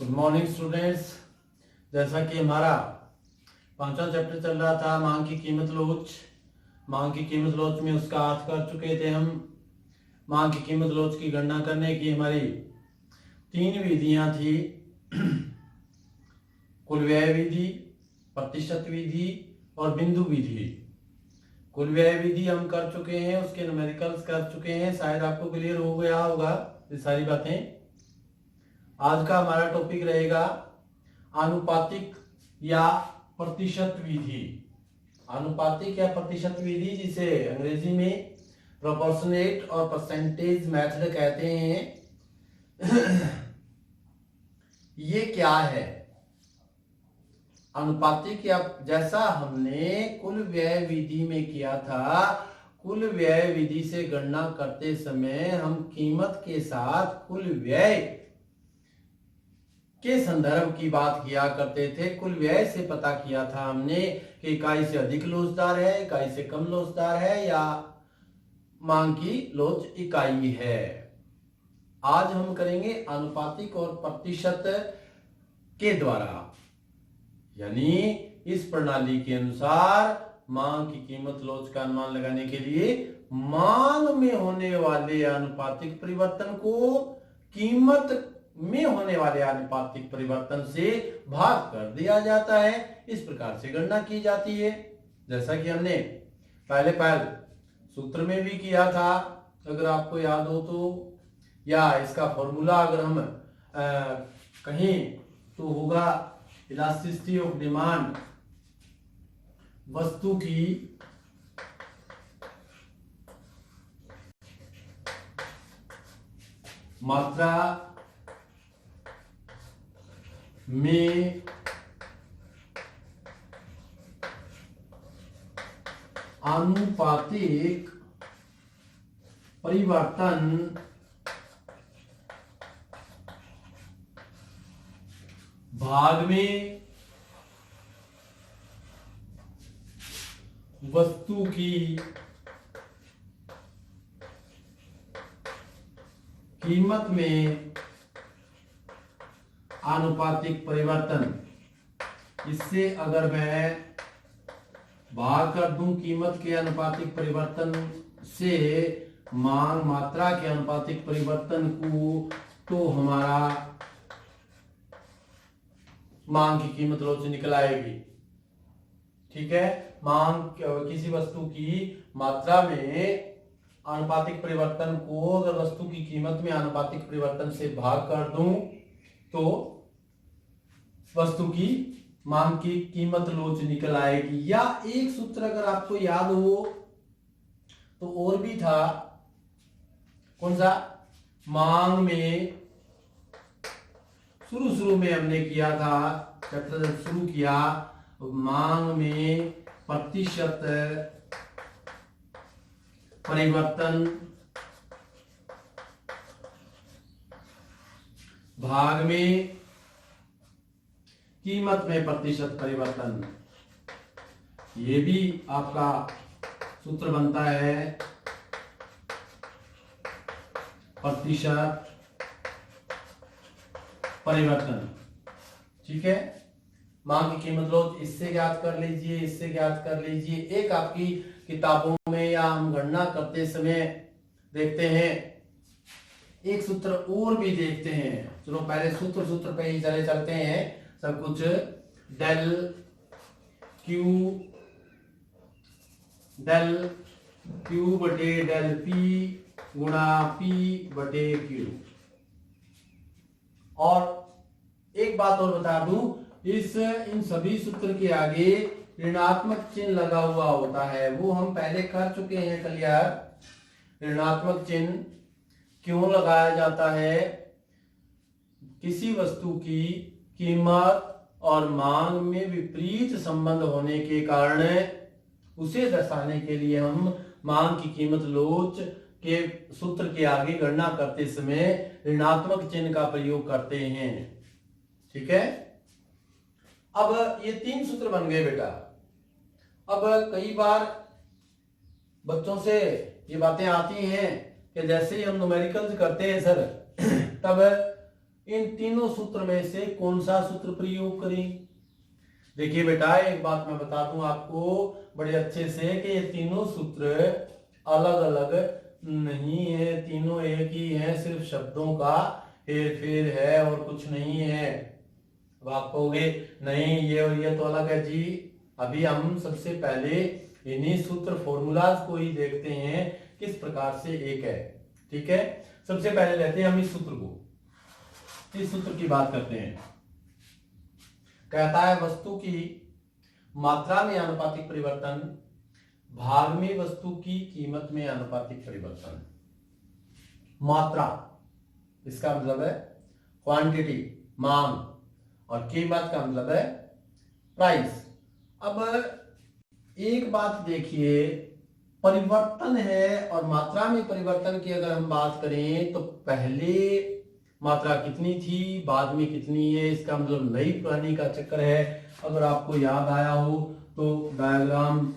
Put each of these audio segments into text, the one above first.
Good morning students. जैसा कि हमारा पांचवा चैप्टर चल रहा था मांग की कीमत लोच। मांग की कीमत लोच में उसका अर्थ कर चुके थे हम। मांग की कीमत लोच की गणना करने की हमारी तीन विधियां थी। कुल व्यय विधि, प्रतिशत विधि और बिंदु विधि। कुल व्यय विधि हम कर चुके हैं, उसके न्यूमेरिकल्स कर चुके हैं। शायद आपको क्लियर हो गया होगा ये सारी बातें। आज का हमारा टॉपिक रहेगा आनुपातिक या प्रतिशत विधि। आनुपातिक या प्रतिशत विधि, जिसे अंग्रेजी में प्रोपोर्शनेट और परसेंटेज मेथड कहते हैं। ये क्या है? अनुपातिक या जैसा हमने कुल व्यय विधि में किया था, कुल व्यय विधि से गणना करते समय हम कीमत के साथ कुल व्यय के संदर्भ की बात किया करते थे। कुल व्यय से पता किया था हमने कि इकाई से अधिक लोचदार है, इकाई से कम लोचदार है, या मांग की लोच इकाई है। आज हम करेंगे अनुपातिक और प्रतिशत के द्वारा, यानी इस प्रणाली के अनुसार मांग की कीमत लोच का अनुमान लगाने के लिए मांग में होने वाले आनुपातिक परिवर्तन को कीमत में होने वाले आनुपातिक परिवर्तन से भाग कर दिया जाता है। इस प्रकार से गणना की जाती है, जैसा कि हमने पहले सूत्र में भी किया था, अगर आपको याद हो तो। या इसका फॉर्मूला अगर हम कहीं तो होगा इलास्टिसिटी ऑफ डिमांड, वस्तु की मात्रा में आनुपातिक परिवर्तन भाग में वस्तु की कीमत में आनुपातिक परिवर्तन। इससे अगर मैं भाग कर दूं कीमत के आनुपातिक परिवर्तन से मांग मात्रा के आनुपातिक परिवर्तन को, तो हमारा मांग की कीमत लोच निकल आएगी। ठीक है, मांग किसी वस्तु की मात्रा में आनुपातिक परिवर्तन को अगर वस्तु की कीमत में आनुपातिक परिवर्तन से भाग कर दूं तो वस्तु की मांग की कीमत लोच निकल आएगी। या एक सूत्र अगर आपको याद हो तो और भी था, कौन सा? मांग में शुरू में हमने किया था, चैप्टर जब शुरू किया, मांग में प्रतिशत परिवर्तन भाग में कीमत में प्रतिशत परिवर्तन, ये भी आपका सूत्र बनता है प्रतिशत परिवर्तन। ठीक है, मांग की कीमत लोच इससे ज्ञात कर लीजिए, इससे ज्ञात कर लीजिए। एक आपकी किताबों में या हम गणना करते समय देखते हैं, एक सूत्र और भी देखते हैं। चलो पहले सूत्र पे ही चलते हैं सब कुछ। डेल क्यू बटे डेल पी गुणा पी बटे क्यू। और एक बात और बता दूं, इन सभी सूत्र के आगे ऋणात्मक चिन्ह लगा हुआ होता है। वो हम पहले कर चुके हैं क्लियर। ऋणात्मक चिन्ह क्यों लगाया जाता है? किसी वस्तु की कीमत और मांग में विपरीत संबंध होने के कारण उसे दर्शाने के लिए हम मांग की कीमत लोच के सूत्र के आगे गणना करते समय ऋणात्मक चिन्ह का प्रयोग करते हैं। ठीक है, अब ये तीन सूत्र बन गए बेटा। अब कई बार बच्चों से ये बातें आती हैं कि जैसे ही हम न्यूमेरिकल्स करते हैं सर, तब इन तीनों सूत्र में से कौन सा सूत्र प्रयोग करें? देखिए बेटा, एक बात मैं बता दूं आपको बड़े अच्छे से कि ये तीनों सूत्र अलग अलग नहीं है, तीनों एक ही है, सिर्फ शब्दों का हेर फेर है और कुछ नहीं है। अब आप कहोगे नहीं ये और ये तो अलग है जी। अभी हम सबसे पहले इन्हीं सूत्र फॉर्मूलाज को ही देखते हैं किस प्रकार से एक है। ठीक है, सबसे पहले लेते हैं हम इस सूत्र को, इस सूत्र की बात करते हैं। कहता है वस्तु की मात्रा में आनुपातिक परिवर्तन भाग में वस्तु की कीमत में आनुपातिक परिवर्तन। मात्रा इसका मतलब है क्वांटिटी, मांग, और कीमत का मतलब है प्राइस। अब एक बात देखिए, परिवर्तन है और मात्रा में परिवर्तन की अगर हम बात करें तो पहले मात्रा कितनी थी, बाद में कितनी है, इसका मतलब नई पुरानी का चक्कर है। अगर आपको याद आया हो तो डायग्राम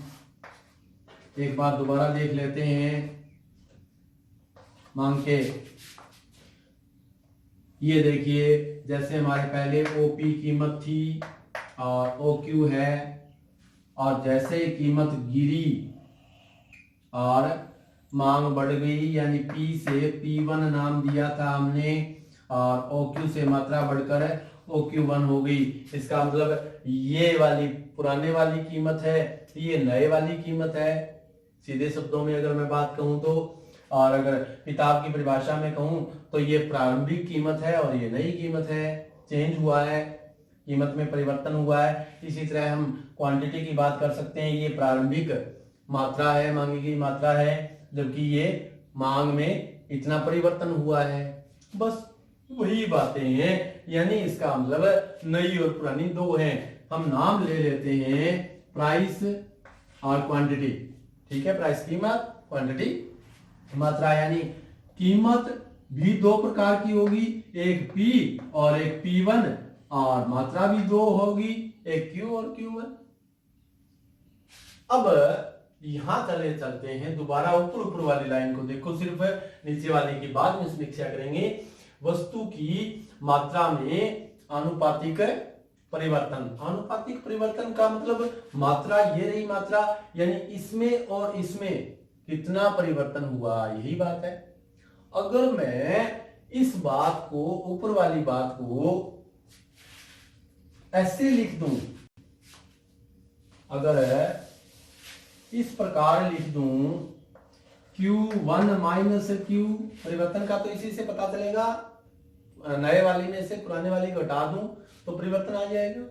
एक बार दोबारा देख लेते हैं। मांग के ये देखिए, जैसे हमारे पहले ओपी कीमत थी और ओक्यू है, और जैसे कीमत गिरी और मांग बढ़ गई, यानी पी से P1 नाम दिया था हमने, और OQ से मात्रा बढ़कर OQ1 हो गई। इसका मतलब ये वाली पुराने वाली कीमत है, ये नए वाली कीमत है, सीधे शब्दों में अगर मैं बात कहूं तो। और अगर किताब की परिभाषा में कहूं तो ये प्रारंभिक कीमत है और ये नई कीमत है, चेंज हुआ है, कीमत में परिवर्तन हुआ है। इसी तरह हम क्वांटिटी की बात कर सकते हैं, ये प्रारंभिक मात्रा है, मांगी गई मात्रा है, जबकि ये मांग में इतना परिवर्तन हुआ है। बस वही बातें हैं, यानी इसका मतलब नई और पुरानी दो हैं। हम नाम ले लेते हैं प्राइस और क्वांटिटी। ठीक है, प्राइस कीमत, क्वांटिटी मात्रा। यानी कीमत भी दो प्रकार की होगी, एक P और एक P1, और मात्रा भी दो होगी, एक Q और Q1। अब यहां चलते हैं दोबारा ऊपर वाली लाइन को देखो, सिर्फ नीचे वाली की बाद में समीक्षा करेंगे। वस्तु की मात्रा में आनुपातिक परिवर्तन। आनुपातिक परिवर्तन का मतलब मात्रा, ये रही मात्रा, यानी इसमें और इसमें कितना परिवर्तन हुआ, यही बात है। अगर मैं इस बात को, ऊपर वाली बात को ऐसे लिख दूं, अगर इस प्रकार लिख दूं Q1 माइनस Q, परिवर्तन का तो इसी से पता चलेगा, नए वाली में से पुराने वाली को हटा दूं तो परिवर्तन आ जाएगा।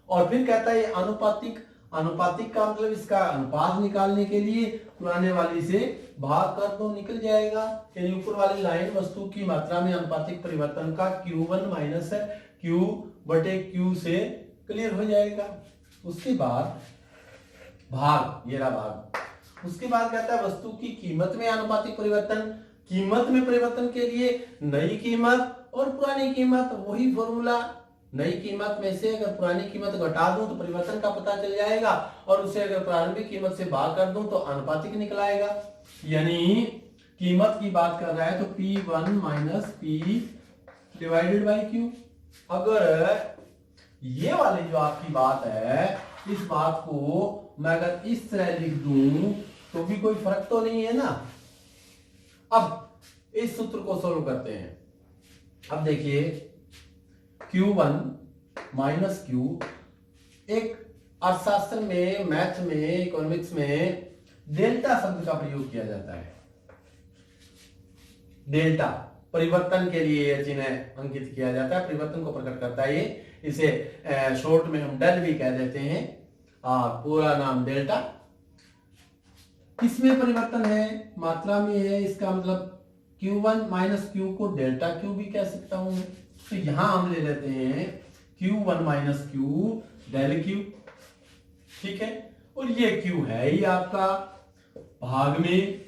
और फिर कहता है अनुपातिक, अनुपातिक का मतलब इसका अनुपात निकालने के लिए पुराने वाली से भाग कर दो, निकल जाएगा। यानी ऊपर वाली लाइन वस्तु की मात्रा में अनुपातिक परिवर्तन का Q1 माइनस Q बटे Q से क्लियर हो जाएगा। उसके बाद भाग, ये रहा भाग। उसके बाद कहता है वस्तु की कीमत में आनुपातिक परिवर्तन। कीमत में परिवर्तन के लिए नई कीमत और पुरानी कीमत, वही फॉर्मूला। नई कीमत में से अगर पुरानी कीमत घटा दूं तो परिवर्तन का पता चल जाएगा, और उसे अगर प्रारंभिक कीमत से भाग कर दूं तो आनुपातिक निकल आएगा। यानी कीमत की बात कर रहा है तो P1 minus P divided by Q। अगर ये वाली जो आपकी बात है, इस बात को मैं अगर इस तरह लिख दूं तो भी कोई फर्क तो नहीं है ना। अब इस सूत्र को सोल्व करते हैं। अब देखिए Q1 माइनस Q, एक अर्थशास्त्र में, मैथ में, इकोनॉमिक्स में डेल्टा शब्द का प्रयोग किया जाता है। डेल्टा परिवर्तन के लिए यह चिन्ह अंकित किया जाता है, परिवर्तन को प्रकट करता है ये। इसे शॉर्ट में हम डेल भी कह देते हैं, पूरा नाम डेल्टा। किसमें परिवर्तन है, मात्रा में है, इसका मतलब Q1 माइनस Q को डेल्टा Q भी कह सकता हूं। तो यहां हम ले लेते हैं Q1 minus Q del Q। ठीक है, और ये Q है ही आपका भाग में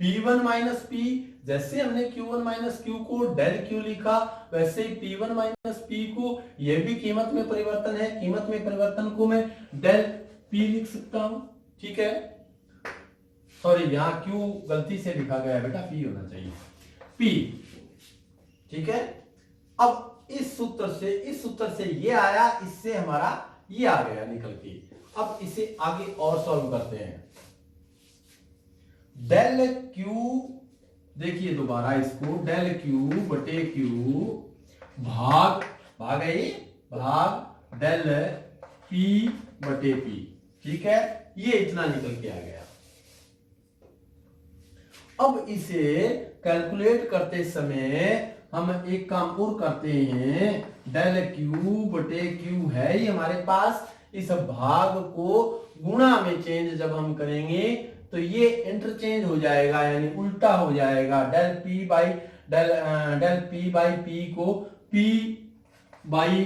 P1 माइनस P। जैसे हमने Q1 माइनस Q को डेल Q लिखा, वैसे ही P1 माइनस P को, यह भी कीमत में परिवर्तन है, कीमत में परिवर्तन को मैं डेल P लिख सकता हूं। ठीक है, सॉरी यहां Q गलती से लिखा गया है बेटा, P होना चाहिए, P। ठीक है। अब इस सूत्र से ये आया, इससे हमारा ये आ गया निकल के। अब इसे आगे और सॉल्व करते हैं। डेल क्यू, देखिए दोबारा इसको, डेल क्यू बटे क्यू भाग है ये, भाग डेल पी बटे पी। ठीक है, ये इतना निकल के आ गया। अब इसे कैलकुलेट करते समय हम एक काम और करते हैं। डेल क्यू बटे क्यू है ही हमारे पास, इस भाग को गुणा में चेंज जब हम करेंगे तो ये इंटरचेंज हो जाएगा, यानी उल्टा हो जाएगा। डेल पी बाई पी को पी बाई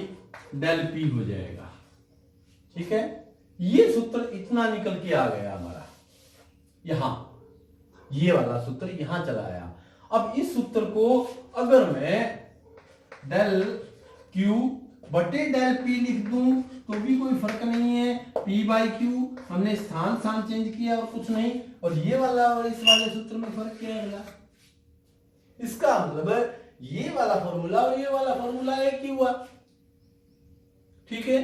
डेल पी हो जाएगा। ठीक है, ये सूत्र इतना निकल के आ गया हमारा, यहां ये वाला सूत्र यहां चला आया। अब इस सूत्र को अगर मैं डेल क्यू बटे डेल पी लिख दूं तो भी कोई फर्क नहीं है। पी बाई क्यू हमने स्थान चेंज किया और कुछ नहीं। और ये वाला और इस वाले सूत्र में फर्क क्या है? इसका मतलब ये वाला फॉर्मूला और ये वाला फॉर्मूला एक ही हुआ। ठीक है,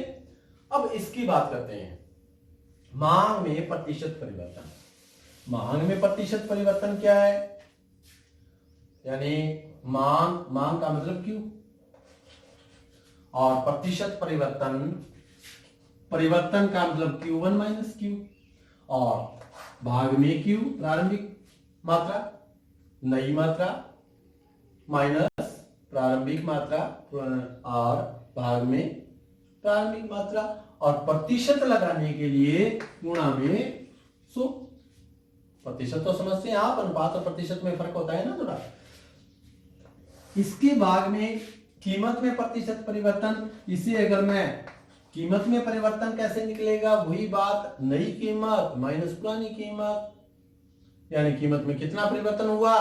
अब इसकी बात करते हैं। मांग में प्रतिशत परिवर्तन। मांग में प्रतिशत परिवर्तन क्या है? यानी मांग का मतलब क्यू और प्रतिशत परिवर्तन का मतलब Q1 माइनस क्यू, और भाग में क्यू प्रारंभिक मात्रा, नई मात्रा माइनस प्रारंभिक मात्रा और भाग में प्रारंभिक मात्रा, और प्रतिशत लगाने के लिए गुणा में 100। प्रतिशत तो समझते हैं आप, अनुपात और प्रतिशत में फर्क होता है ना थोड़ा। इसके भाग में कीमत में प्रतिशत परिवर्तन, इसे अगर मैं कीमत में परिवर्तन कैसे निकलेगा? वही बात, नई कीमत माइनस पुरानी कीमत, यानी कीमत में कितना परिवर्तन हुआ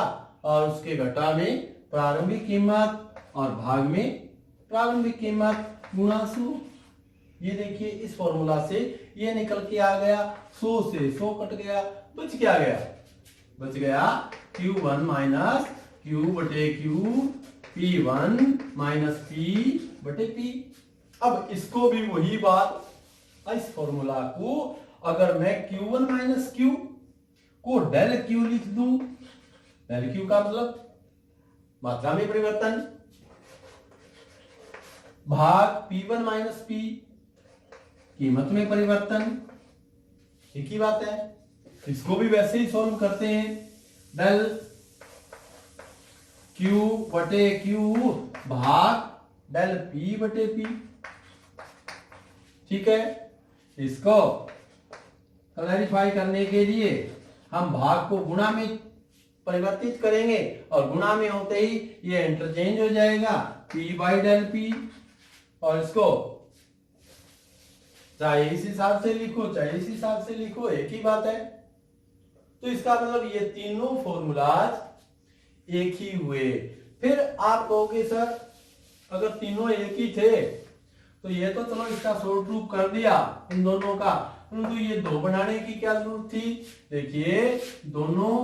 और उसके घटा में प्रारंभिक कीमत और भाग में प्रारंभिक कीमत गुणा 100। ये देखिए इस फॉर्मूला से ये निकल के आ गया, 100 से 100 कट गया, बच क्या गया? बच गया Q1 माइनस Q बटे Q, P1 माइनस P बटे P। अब इसको भी वही बात, इस फॉर्मूला को अगर मैं Q1 माइनस Q को डेल Q लिख दूं, डेल Q का मतलब मात्रा में परिवर्तन, भाग P1 माइनस P कीमत में परिवर्तन, एक ही बात है। इसको भी वैसे ही सॉल्व करते हैं। डेल Q बटे Q भाग डेल P बटे P। ठीक है, इसको क्लैरिफाई करने के लिए हम भाग को गुणा में परिवर्तित करेंगे और गुणा में होते ही ये इंटरचेंज हो जाएगा, P बाई डेल P। और इसको चाहे इस हिसाब से लिखो चाहे इस हिसाब से लिखो, एक ही बात है। तो इसका मतलब ये तीनों फॉर्मूलाज एक ही हुए। फिर आप कहोगे सर अगर तीनों एक ही थे तो ये तो चलो इसका शॉर्ट रूप कर दिया इन दोनों का, परंतु ये दो बनाने की क्या जरूरत थी? देखिए दोनों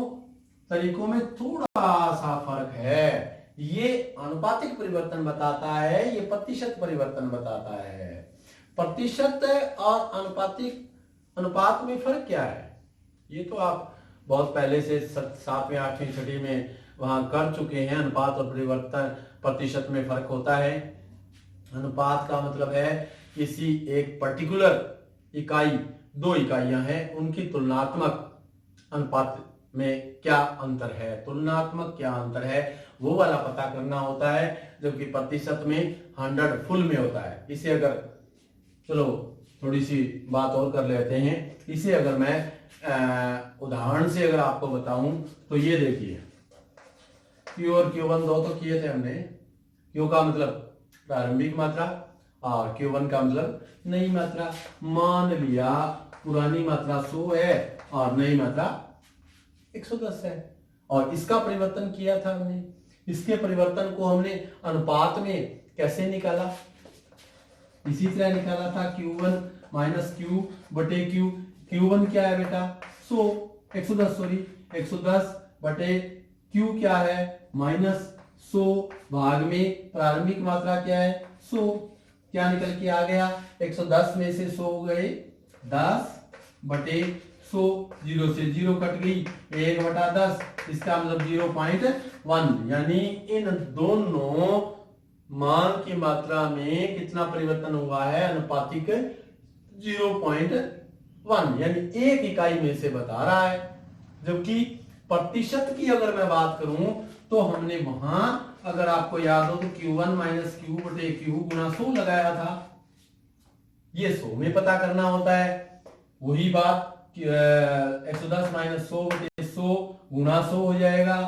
तरीकों में थोड़ा सा फर्क है। ये अनुपातिक परिवर्तन बताता है, ये प्रतिशत परिवर्तन बताता है। प्रतिशत और अनुपात में फर्क क्या है? ये तो आप बहुत पहले से 7वीं 8वीं 6वीं में वहां कर चुके हैं। अनुपात और परिवर्तन प्रतिशत में फर्क होता है। अनुपात का मतलब है किसी एक पर्टिकुलर इकाई, दो इकाइयां हैं, उनकी तुलनात्मक अनुपात में क्या अंतर है, तुलनात्मक क्या अंतर है, वो वाला पता करना होता है। जबकि प्रतिशत में 100 फुल में होता है। इसे अगर चलो थोड़ी सी बात और कर लेते हैं। इसे अगर मैं उदाहरण से अगर आपको बताऊं तो ये देखिए, Q और Q1 दो तो किए थे हमने। Q का मतलब प्रारंभिक मात्रा और Q1 का मतलब नई मात्रा। मान लिया पुरानी मात्रा 100 है और नई मात्रा 110 है, और इसका परिवर्तन किया था हमने। इसके परिवर्तन को हमने अनुपात में कैसे निकाला? इसी तरह निकाला था, Q1 माइनस Q बटे Q। Q1 क्या है बेटा? 110 बटे Q क्या है? माइनस 100 भाग में प्रारंभिक मात्रा क्या है 100, क्या निकल के आ गया 110 में से 100 गए 10/100, 0 से 0 कट गई 1/10, इसका मतलब 0.1, यानी इन दोनों मांग की मात्रा में कितना परिवर्तन हुआ है अनुपातिक 0.1, यानी 1 इकाई में से बता रहा है। जबकि प्रतिशत की अगर मैं बात करूं तो हमने वहां अगर आपको याद हो तो Q1 माइनस Q बटे Q गुना 100 लगाया था, ये 100 में पता करना होता है। वही बात 110 माइनस 100 बटे 100 गुना 100 हो जाएगा,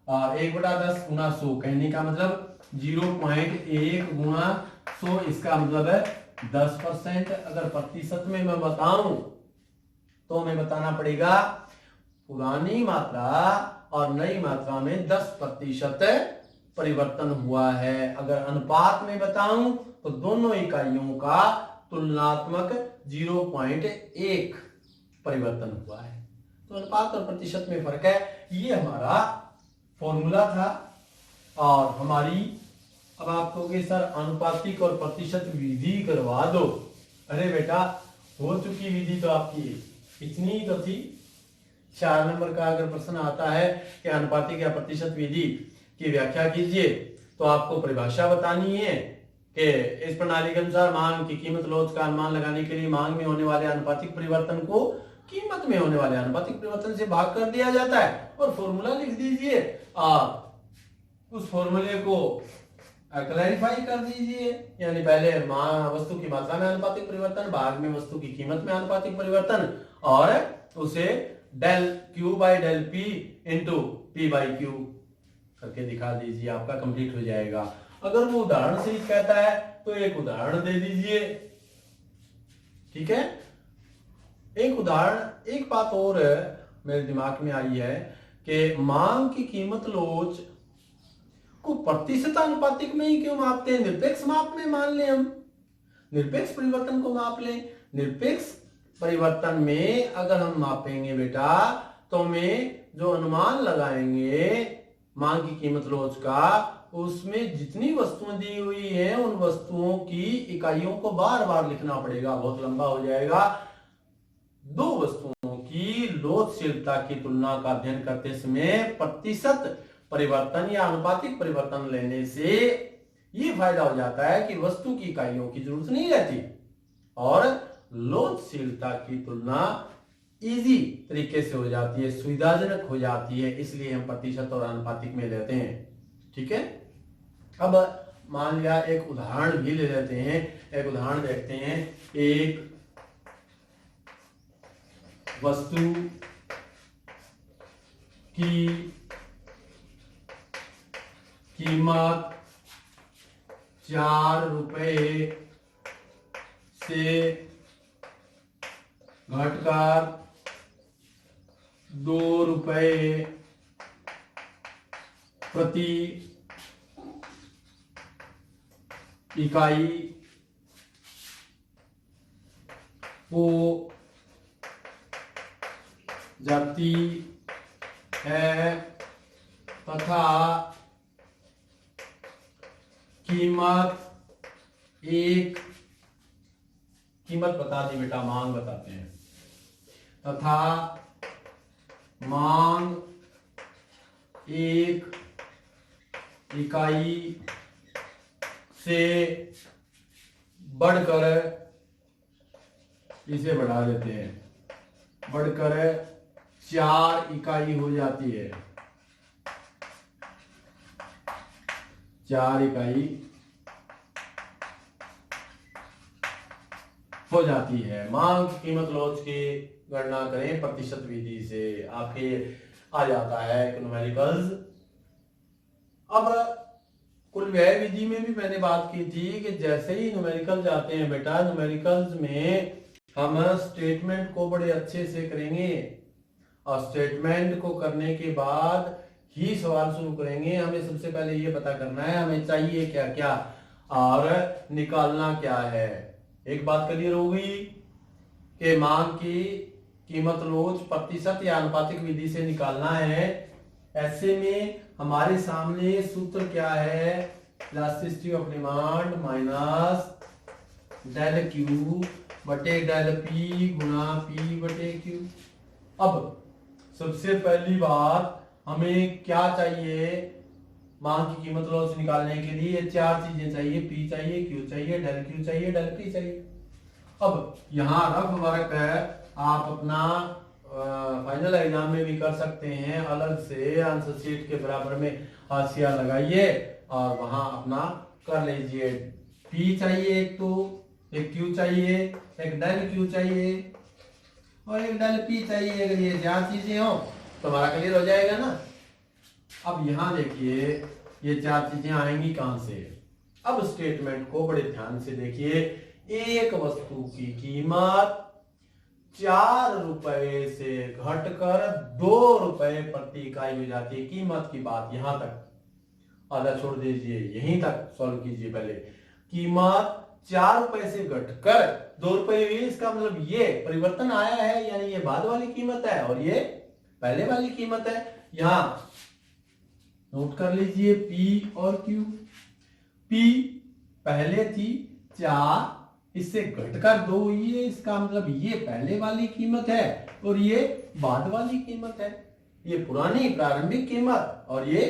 1/10 गुना 100, कहने का मतलब 0.1 गुना 100, इसका मतलब है 10%। अगर प्रतिशत में मैं बताऊं तो हमें बताना पड़ेगा पुरानी मात्रा और नई मात्रा में 10% परिवर्तन हुआ है। अगर अनुपात में बताऊं तो दोनों इकाइयों का तुलनात्मक 0.1 परिवर्तन हुआ है। तो अनुपात और प्रतिशत में फर्क है। ये हमारा फॉर्मूला था। और हमारी अब आप कहोगे सर अनुपातिक और प्रतिशत विधि करवा दो। अरे बेटा, हो चुकी विधि तो आपकी इतनी तो थी। 4 नंबर का अगर प्रश्न आता है कि अनुपातिक या प्रतिशत विधि की व्याख्या कीजिए, तो आपको परिभाषा बतानी है कि इस प्रणाली के अनुसार मांग की कीमत लोच का अनुमान लगाने के लिए मांग में होने वाले अनुपातिक परिवर्तन को कीमत में होने वाले अनुपातिक परिवर्तन से भाग कर दिया जाता है और फॉर्मूला लिख दीजिए। आप उस फॉर्मूले को क्लैरिफाई कर दीजिए, यानी पहले वस्तु की मात्रा में अनुपातिक परिवर्तन, भाग में वस्तु की कीमत में अनुपातिक परिवर्तन, और उसे del Q by del P into P by Q करके दिखा दीजिए, आपका कंप्लीट हो जाएगा। अगर वो उदाहरण से ही कहता है तो एक उदाहरण दे दीजिए, ठीक है। एक उदाहरण, एक बात और मेरे दिमाग में आई है कि मांग की कीमत लोच को प्रतिशत अनुपातिक में ही क्यों मापते हैं, निरपेक्ष माप में मान लें, हम निरपेक्ष परिवर्तन को माप लें। निरपेक्ष परिवर्तन में अगर हम मापेंगे बेटा, तो हमें जो अनुमान लगाएंगे मांग की कीमत लोच का, उसमें जितनी वस्तुएं दी हुई हैं उन वस्तुओं की इकाइयों को बार बार लिखना पड़ेगा, बहुत लंबा हो जाएगा। 2 वस्तुओं की लोचशीलता की तुलना का अध्ययन करते समय प्रतिशत परिवर्तन या अनुपातिक परिवर्तन लेने से ये फायदा हो जाता है कि वस्तु की इकाइयों की जरूरत नहीं रहती और लोचशीलता की तुलना इजी तरीके से हो जाती है, सुविधाजनक हो जाती है, इसलिए हम प्रतिशत और अनुपातिक में लेते हैं, ठीक है। अब मान लिया एक उदाहरण भी ले लेते हैं। एक उदाहरण देखते हैं। एक वस्तु की कीमत 4 रुपए से घटकर 2 रुपए प्रति इकाई हो जाती है तथा कीमत बता दी बेटा, मांग बताते हैं, तथा मांग 1 इकाई से बढ़कर, इसे बढ़ा देते हैं, बढ़कर 4 इकाई हो जाती है, 4 इकाई हो जाती है। मांग की कीमत लोच की गणना करें प्रतिशत विधि से, आपके आ जाता है न्यूमेरिकल्स। अब कुल व्यय विधि में भी मैंने बात की थी कि जैसे ही न्यूमेरिकल जाते हैं बेटा, न्यूमेरिकल्स में हम स्टेटमेंट को बड़े अच्छे से करेंगे और स्टेटमेंट को करने के बाद ही सवाल शुरू करेंगे। हमें सबसे पहले ये पता करना है हमें चाहिए क्या क्या और निकालना क्या है। एक बात क्लियर हो गई कि मांग की कीमत लोच प्रतिशत या अनुपातिक विधि से निकालना है, ऐसे में हमारे सामने सूत्र क्या है, elasticity of demand minus del Q बटे डेल पी गुना पी बटे क्यू। अब सबसे पहली बात हमें क्या चाहिए, मांग की कीमत लॉस निकालने के लिए चार चीजें चाहिए, पी चाहिए, क्यू चाहिए, डेल क्यू चाहिए, डेल पी चाहिए। अब यहाँ रफ वर्क है, आप अपना फाइनल एग्जाम में भी कर सकते हैं, अलग से आंसर शीट के बराबर में हाशिया लगाइए और वहां अपना कर लीजिए। पी चाहिए एक, तो एक क्यू चाहिए, एक डेल क्यू चाहिए और एक डेल पी चाहिए। अगर ये चार चीजें हो तो हमारा क्लियर हो जाएगा ना। अब यहां देखिए ये चार चीजें आएंगी कहां से। अब स्टेटमेंट को बड़े ध्यान से देखिए। एक वस्तु की कीमत 4 रुपए से घटकर 2 रुपए प्रति इकाई हो जाती है। कीमत की बात यहां तक, आधा छोड़ दीजिए, यहीं तक सॉल्व कीजिए। पहले कीमत 4 रुपए से घटकर 2 रुपए हुई, इसका मतलब ये परिवर्तन आया है, यानी ये बाद वाली कीमत है और ये पहले वाली कीमत है। यहां नोट कर लीजिए P और Q। P पहले थी 4, इससे घटकर 2 हुई है, इसका मतलब ये पहले वाली कीमत है और ये बाद वाली कीमत है। ये पुरानी प्रारंभिक कीमत और ये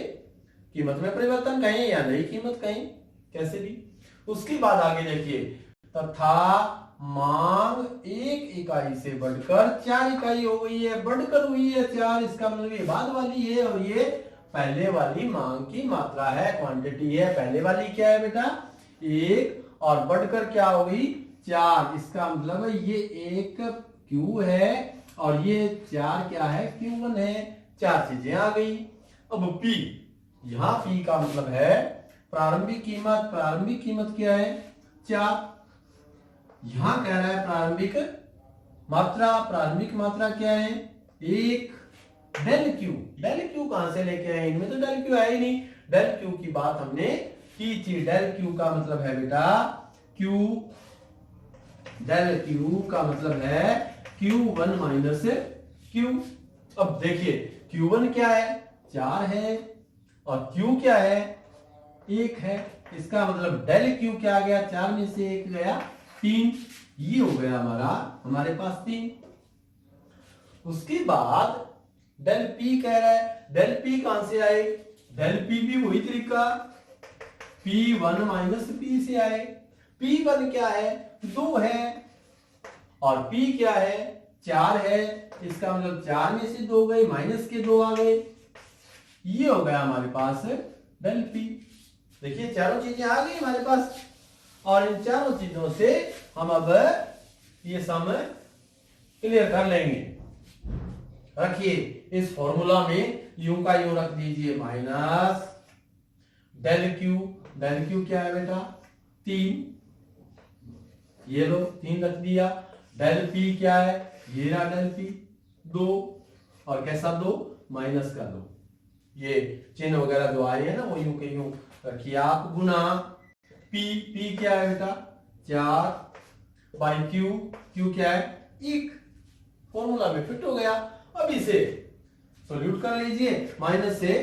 कीमत में परिवर्तन कहें या नई कीमत कहें, कैसे भी। उसके बाद आगे देखिए, तथा मांग 1 इकाई से बढ़कर 4 इकाई हो गई है। बढ़कर हुई है 4, इसका मतलब ये बाद वाली है और ये पहले वाली मांग की मात्रा है, क्वांटिटी है। पहले वाली क्या है बेटा 1 और बढ़कर क्या हो गई 4, इसका मतलब ये 1 Q है और ये 4 क्या है Q1 है। 4 चीजें आ गई। अब P, यहां P का मतलब है प्रारंभिक कीमत। प्रारंभिक कीमत क्या है 4। यहां कह रहा है प्रारंभिक मात्रा। प्रारंभिक मात्रा क्या है 1। डेल क्यू, डेल क्यू कहां से लेके आए, इनमें तो डेल क्यू है ही नहीं। डेल क्यू की बात हमने की थी। डेल क्यू का मतलब है बेटा क्यू, डेल क्यू का मतलब है Q1 माइनस Q। अब देखिए Q1 क्या है 4 है और Q क्या है 1 है, इसका मतलब डेल Q क्या आ गया 4 में से 1 गया 3। ये हो गया हमारे पास 3। उसके बाद डेल P कह रहा है, डेल P कहां से आए, डेल P भी वही तरीका P1 माइनस P से आए। P1 क्या है 2 है और P क्या है 4 है, इसका मतलब 4 में से 2 गए, माइनस के 2 आ गए। ये हो गया हमारे पास डेल P। देखिए चारों चीजें आ गई हमारे पास और इन चारों चीजों से हम अब ये सम क्लियर कर लेंगे। रखिए इस फॉर्मूला में यूं का यूं रख दीजिए minus del Q. Del Q क्या है बेटा 3, ये लो 3 रख दिया। डेल पी क्या है, ये रहा डेल पी 2 और कैसा 2 माइनस का 2। ये चिन्ह वगैरह जो आए हैं ना वो यूं के यूं रखिए आप। गुना पी, पी क्या है बेटा 4 बाई क्यू, क्यू क्या है 1। फॉर्मूला में फिट हो गया। अब इसे सॉल्यूट कर लीजिए। माइनस से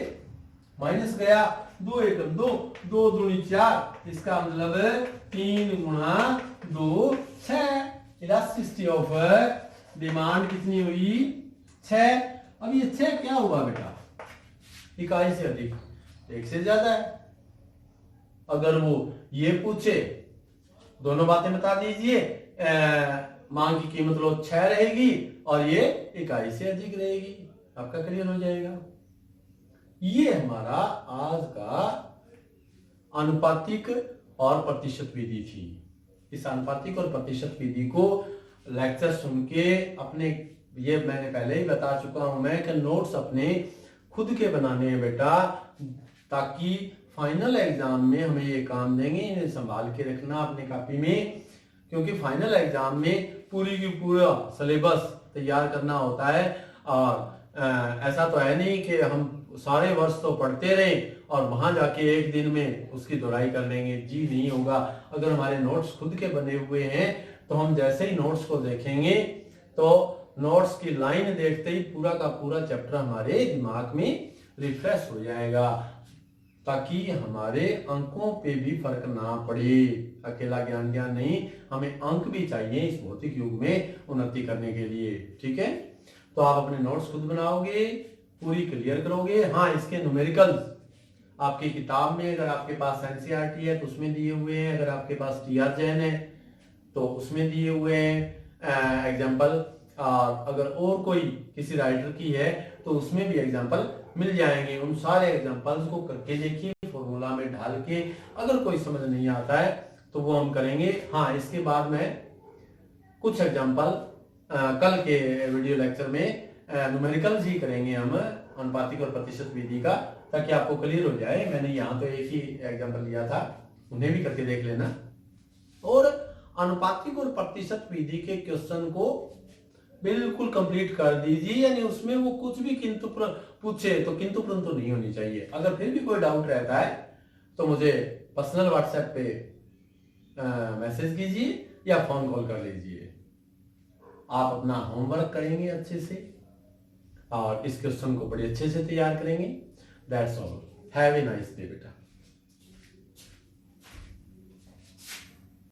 माइनस गया, 2 एकम 2, 2 दूनी 4, इसका मतलब 3 गुणा 2 6। इलास्टिसिटी ऑफ डिमांड कितनी हुई 6। अब ये 6 क्या हुआ बेटा इकाई से अधिक, 1 से ज्यादा है। अगर वो ये पूछे दोनों बातें बता दीजिए, मांग की कीमत लो 6 रहेगी और ये इकाई से अधिक रहेगी, आपका क्लियर हो जाएगा। ये हमारा आज का अनुपातिक और प्रतिशत विधि थी। इस अनुपातिक और प्रतिशत विधि को लेक्चर सुन के अपने, ये मैंने पहले ही बता चुका हूं मैं कि नोट्स अपने खुद के बनाने हैं बेटा, ताकि फाइनल एग्जाम में हमें ये काम देंगे। इन्हें संभाल के रखना अपने कॉपी में, क्योंकि फाइनल एग्जाम में पूरी की पूरा सिलेबस तैयार करना होता है। और ऐसा तो है नहीं कि हम सारे वर्ष तो पढ़ते रहें और वहां जाके एक दिन में उसकी दोहराई कर लेंगे, जी नहीं होगा। अगर हमारे नोट्स खुद के बने हुए हैं तो हम जैसे ही नोट्स को देखेंगे तो नोट्स की लाइन देखते ही पूरा का पूरा चैप्टर हमारे दिमाग में रिफ्रेश हो जाएगा, ताकि हमारे अंकों पे भी फर्क ना पड़े। अकेला ज्ञान नहीं, हमें अंक भी चाहिए इस भौतिक युग में उन्नति करने के लिए। ठीक है, तो आप अपने नोट्स खुद बनाओगे, पूरी क्लियर करोगे। हाँ, इसके न्यूमेरिकल्स आपकी किताब में, अगर आपके पास एनसीईआरटी है तो उसमें दिए हुए हैं, अगर आपके पास टीआर जैन है तो उसमें दिए हुए हैं एग्जाम्पल, और अगर और कोई किसी राइटर की है तो उसमें भी एग्जाम्पल मिल जाएंगे। उन सारे एग्जाम्पल्स को करके देखिए, फॉर्मूला में ढाल के। अगर कोई समझ नहीं आता है तो वो हम करेंगे। हाँ, इसके बाद में कुछ एग्जाम्पल कल के वीडियो लेक्चर में न्यूमेरिकल्स ही करेंगे हम, अनुपातिक और प्रतिशत विधि का, ताकि आपको क्लियर हो जाए। मैंने यहाँ तो एक ही एग्जाम्पल लिया था, उन्हें भी करके देख लेना। और अनुपातिक और प्रतिशत विधि के क्वेश्चन को बिल्कुल कंप्लीट कर दीजिए, यानी उसमें वो कुछ भी किंतु पूछे तो किंतु परंतु नहीं होनी चाहिए। अगर फिर भी कोई डाउट रहता है तो मुझे पर्सनल व्हाट्सएप पे मैसेज कीजिए या फोन कॉल कर लीजिए। आप अपना होमवर्क करेंगे अच्छे से और इस क्वेश्चन को बड़े अच्छे से तैयार करेंगे। That's all, have a nice day बेटा।